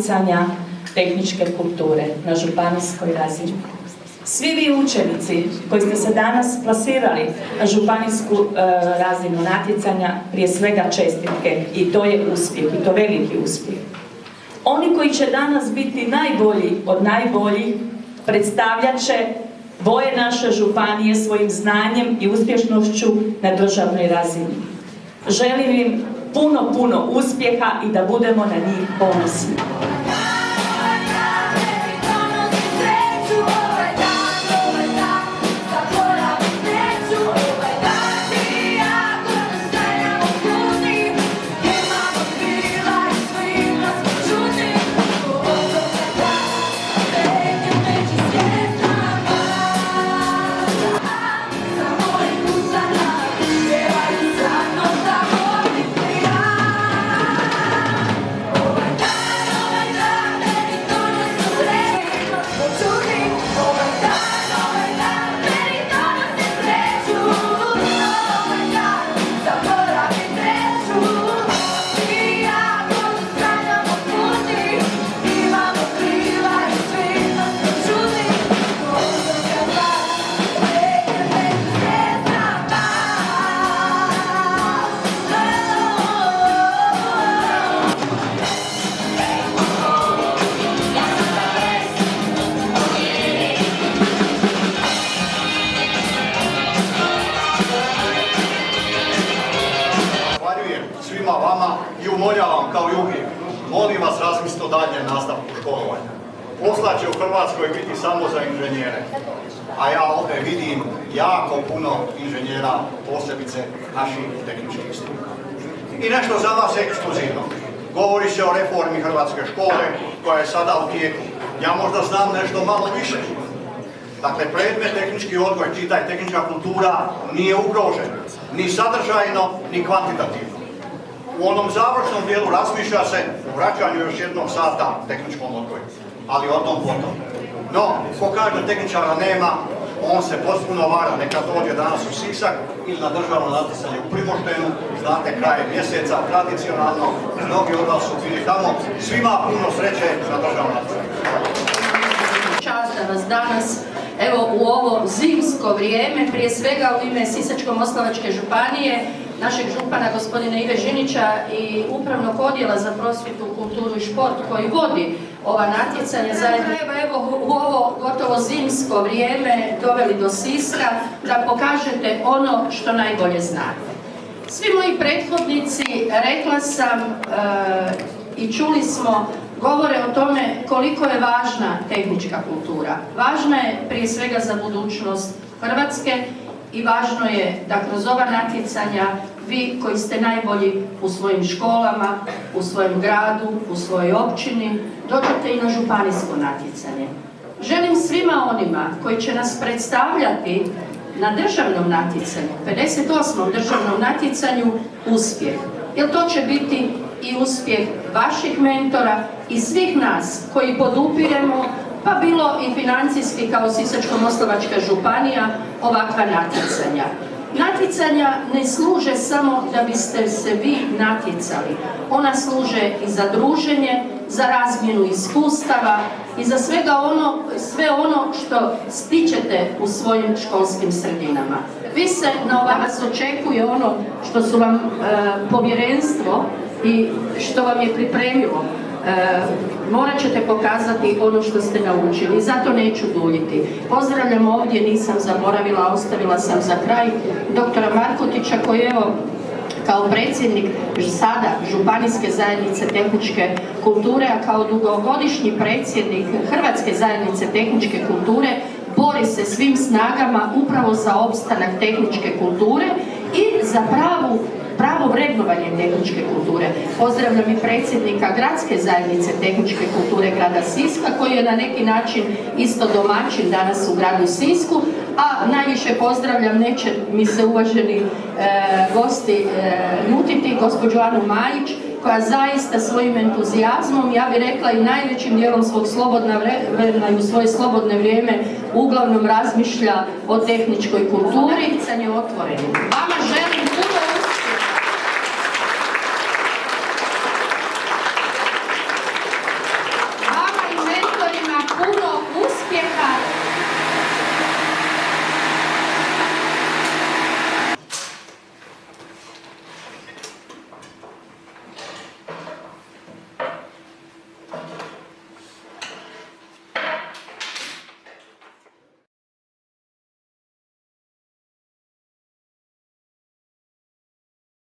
natjecanja tehničke kulture na županijskoj razini. Svi vi učenici koji ste se danas plasirali na županijsku razinu natjecanja, prije svega čestitke, i to je uspjeh, i to veliki uspjeh. Oni koji će danas biti najbolji od najboljih predstavljat će boje naše županije svojim znanjem i uspješnošću na državnoj razini. Želim im puno uspjeha i da budemo na njih ponosni. Svima vama i umoljavam kao i uvijek, molim vas razmislite o daljnjem nastavku školovanja. Posla će u Hrvatskoj biti samo za inženjere, a ja ovdje vidim jako puno inženjera, posebice naših tehničkih struka. I nešto za vas ekskluzivno. Govori se o reformi hrvatske škole koja je sada u tijeku. Ja možda znam nešto malo više. Dakle, predmet tehnički odgoj, čitaj tehnička kultura, nije ugrožen, ni sadržajno, ni kvantitativno. U onom završnom dijelu razmišlja se o vraćanju još jednog sata tehničkom odgoju, ali o tom potom. No, ko kaže tehničara nema, on se potpuno vara, neka dođe danas u Sisak ili na državno natjecanje u Primoštenu, znate, krajem mjeseca, tradicionalno, mnogi od vas su bili tamo, svima puno sreće na državno natjecanje. Čast da vas danas, evo u ovo zimsko vrijeme, prije svega u ime Sisačko-moslavačke županije, našeg župana gospodina Ive Žinića i upravnog odjela za prosvjetu, kulturu i šport koji vodi ova natjecanja zajedno. Evo u ovo gotovo zimsko vrijeme doveli do Siska da pokažete ono što najbolje znate. Svi moji prethodnici, rekla sam i čuli smo, govore o tome koliko je važna tehnička kultura. Važna je prije svega za budućnost Hrvatske i važno je da kroz ova natjecanja vi koji ste najbolji u svojim školama, u svojem gradu, u svojoj općini, dođete i na županijsko natjecanje. Želim svima onima koji će nas predstavljati na državnom natjecanju, 58. državnom natjecanju, uspjeh. Jer to će biti i uspjeh vaših mentora i svih nas koji podupiremo, pa bilo i financijski kao Sisačko-moslavačka županija, ovakva natjecanja. Natjecanja ne služe samo da biste se vi natjecali. Ona služe i za druženje, za razmjenu iskustava i za sve ono što stičete u svojim školskim sredinama. Vi se na vas očekuje ono što su vam povjerenstvo i što vam je pripremilo. Morat ćete pokazati ono što ste naučili i zato neću duljiti. Pozdravljam ovdje, nisam zaboravila, ostavila sam za kraj doktora Markotića koji evo kao predsjednik sada Županijske zajednice tehničke kulture, a kao dugogodišnji predsjednik Hrvatske zajednice tehničke kulture bori se svim snagama upravo za opstanak tehničke kulture i za pravo vrednovanje tehničke kulture. Pozdravljam i predsjednika Gradske zajednice tehničke kulture grada Siska koji je na neki način isto domaćin danas u gradu Sisku, a najviše pozdravljam, neće mi se uvaženi gosti ljutiti, gospođu Anu Majić koja zaista svojim entuzijazmom, ja bih rekla i najvećim dijelom svog slobodnog vremena i u svoje slobodne vrijeme uglavnom razmišlja o tehničkoj kulturi. Natjecanje otvoreno. Vama želim